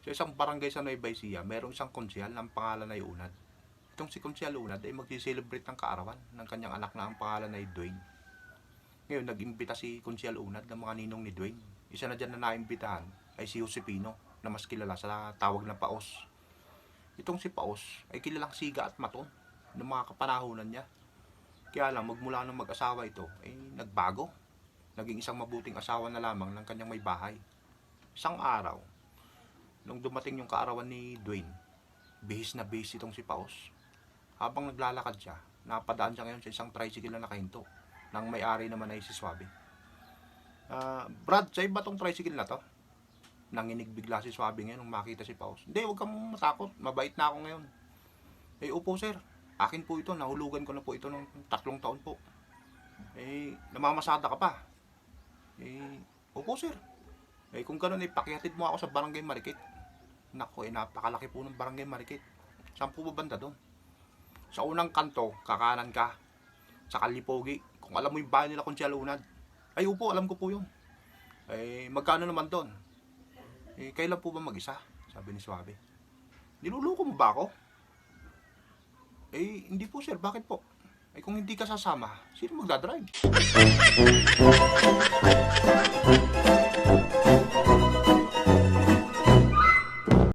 Sa isang barangay sa Nueva Ecija, merong isang konsyal ng pangalan ay Unad. Itong si Konsyal Unad ay magsi-celebrate ng kaarawan ng kanyang anak na ang pangalan ay Dwayne. Ngayon, nag-imbita si Konsyal Unad ng mga ninong ni Dwayne. Isa na dyan na naimbitahan ay si Josepino, na mas kilala sa tawag na Paos. Itong si Paos ay kilalang siga at maton ng mga kapanahunan niya. Kaya lang, magmula nung mag-asawa ito, ay nagbago. Naging isang mabuting asawa na lamang ng kanyang may bahay. Isang araw, nung dumating yung kaarawan ni Dwayne, bihis na bihis itong si Paos. Habang naglalakad siya, napadaan siya ngayon sa isang tricycle na nakahinto. Nang may-ari naman ay si Suabe. Brad, sa'yo ba tong tricycle na to? Nanginig bigla si Suabe ngayon nung makita si Paos. Hindi, huwag kang matakot. Mabait na ako ngayon. Upo sir. Akin po ito. Nahulugan ko na po ito ng 3 taon po. Namamasada ka pa. Opo sir. Kung gano'n, pakihatid mo ako sa Barangay Marikit. Naku, napakalaki po ng Barangay Marikit. Saan po ba banda doon? Sa unang kanto, kakanan ka. Sa Kalipogi. Kung alam mo yung bahay nila Konsyal Unad. Ay, upo, alam ko po yun. Magkano naman doon? Kailan po ba mag-isa? Sabi ni Suabe. Niluloko mo ba ako? Hindi po sir, bakit po? Kung hindi ka sasama, sino magdadrive?